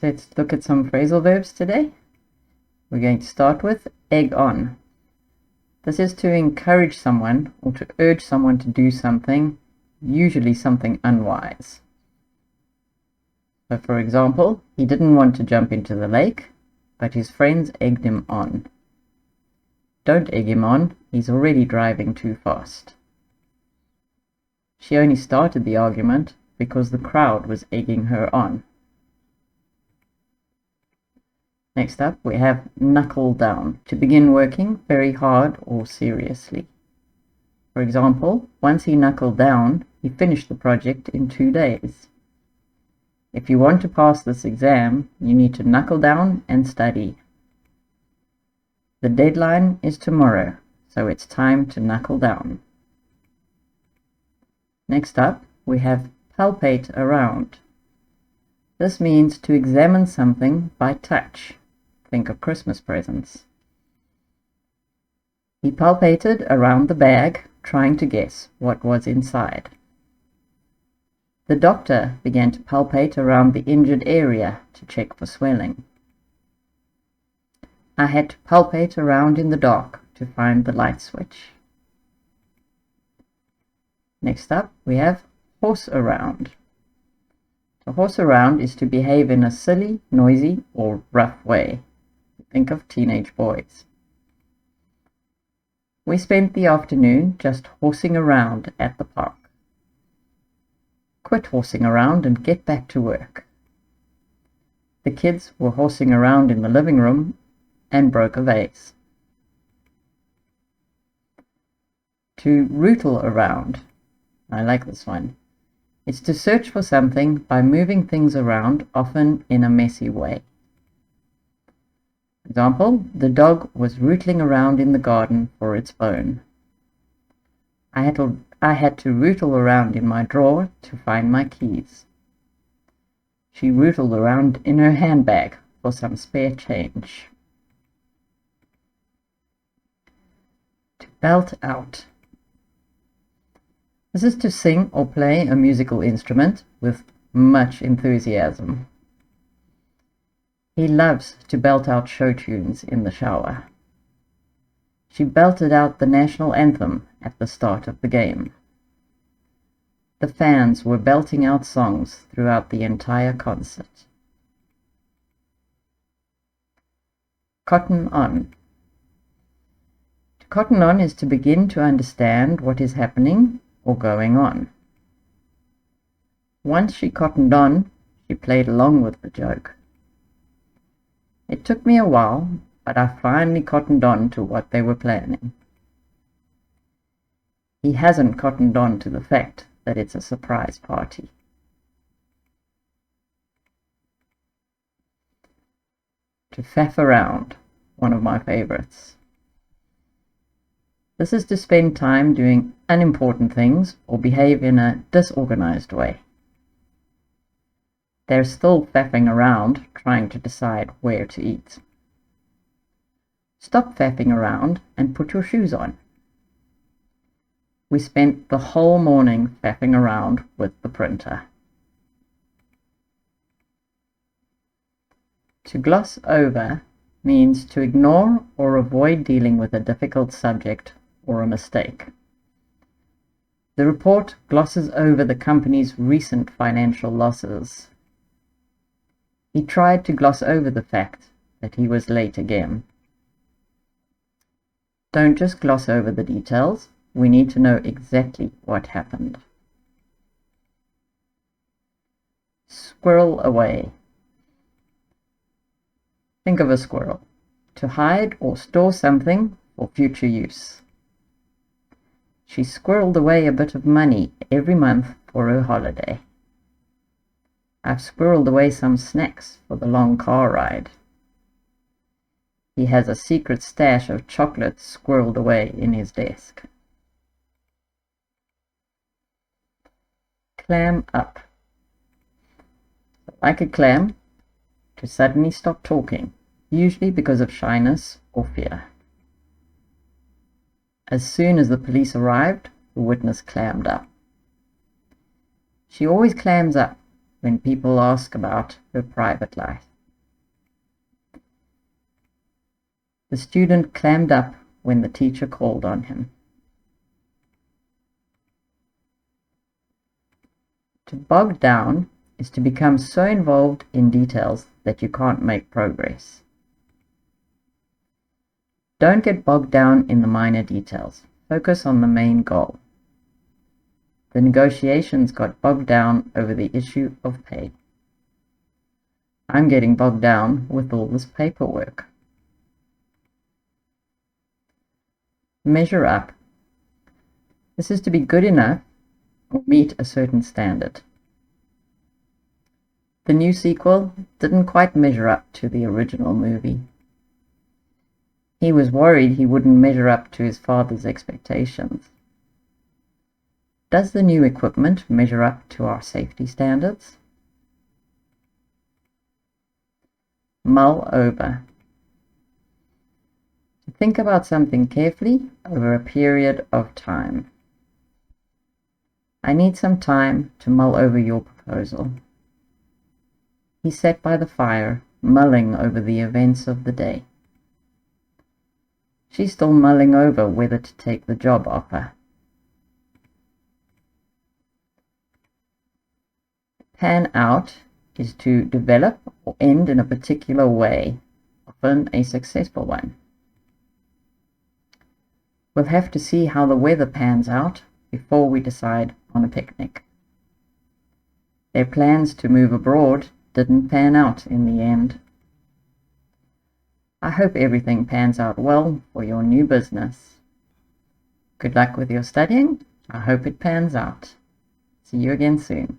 Let's look at some phrasal verbs today. We're going to start with egg on. This is to encourage someone or to urge someone to do something, usually something unwise. So for example, he didn't want to jump into the lake, but his friends egged him on. Don't egg him on, he's already driving too fast. She only started the argument because the crowd was egging her on. Next up, we have knuckle down, to begin working very hard or seriously. For example, once he knuckled down, he finished the project in 2 days. If you want to pass this exam, you need to knuckle down and study. The deadline is tomorrow, so it's time to knuckle down. Next up, we have palpate around. This means to examine something by touch. Think of Christmas presents. He palpated around the bag, trying to guess what was inside. The doctor began to palpate around the injured area to check for swelling. I had to palpate around in the dark to find the light switch. Next up, we have horse around. To horse around is to behave in a silly, noisy, or rough way. Think of teenage boys. We spent the afternoon just horsing around at the park. Quit horsing around and get back to work. The kids were horsing around in the living room and broke a vase. To rootle around. I like this one. It's to search for something by moving things around, often in a messy way. Example, the dog was rootling around in the garden for its bone. I had to rootle around in my drawer to find my keys. She rootled around in her handbag for some spare change. To belt out. This is to sing or play a musical instrument with much enthusiasm. He loves to belt out show tunes in the shower. She belted out the national anthem at the start of the game. The fans were belting out songs throughout the entire concert. Cotton on. To cotton on is to begin to understand what is happening or going on. Once she cottoned on, she played along with the joke. It took me a while, but I finally cottoned on to what they were planning. He hasn't cottoned on to the fact that it's a surprise party. To faff around, one of my favorites. This is to spend time doing unimportant things or behave in a disorganized way. They're still faffing around, trying to decide where to eat. Stop faffing around and put your shoes on. We spent the whole morning faffing around with the printer. To gloss over means to ignore or avoid dealing with a difficult subject or a mistake. The report glosses over the company's recent financial losses. He tried to gloss over the fact that he was late again. Don't just gloss over the details. We need to know exactly what happened. Squirrel away. Think of a squirrel. To hide or store something for future use. She squirreled away a bit of money every month for her holiday. I've squirreled away some snacks for the long car ride. He has a secret stash of chocolate squirreled away in his desk. Clam up. Like a clam, to suddenly stop talking, usually because of shyness or fear. As soon as the police arrived, the witness clammed up. She always clams up when people ask about her private life. The student clammed up when the teacher called on him. To bog down is to become so involved in details that you can't make progress. Don't get bogged down in the minor details. Focus on the main goal. The negotiations got bogged down over the issue of pay. I'm getting bogged down with all this paperwork. Measure up. This is to be good enough or meet a certain standard. The new sequel didn't quite measure up to the original movie. He was worried he wouldn't measure up to his father's expectations. Does the new equipment measure up to our safety standards? Mull over. To think about something carefully over a period of time. I need some time to mull over your proposal. He sat by the fire, mulling over the events of the day. She's still mulling over whether to take the job offer. Pan out is to develop or end in a particular way, often a successful one. We'll have to see how the weather pans out before we decide on a picnic. Their plans to move abroad didn't pan out in the end. I hope everything pans out well for your new business. Good luck with your studying. I hope it pans out. See you again soon.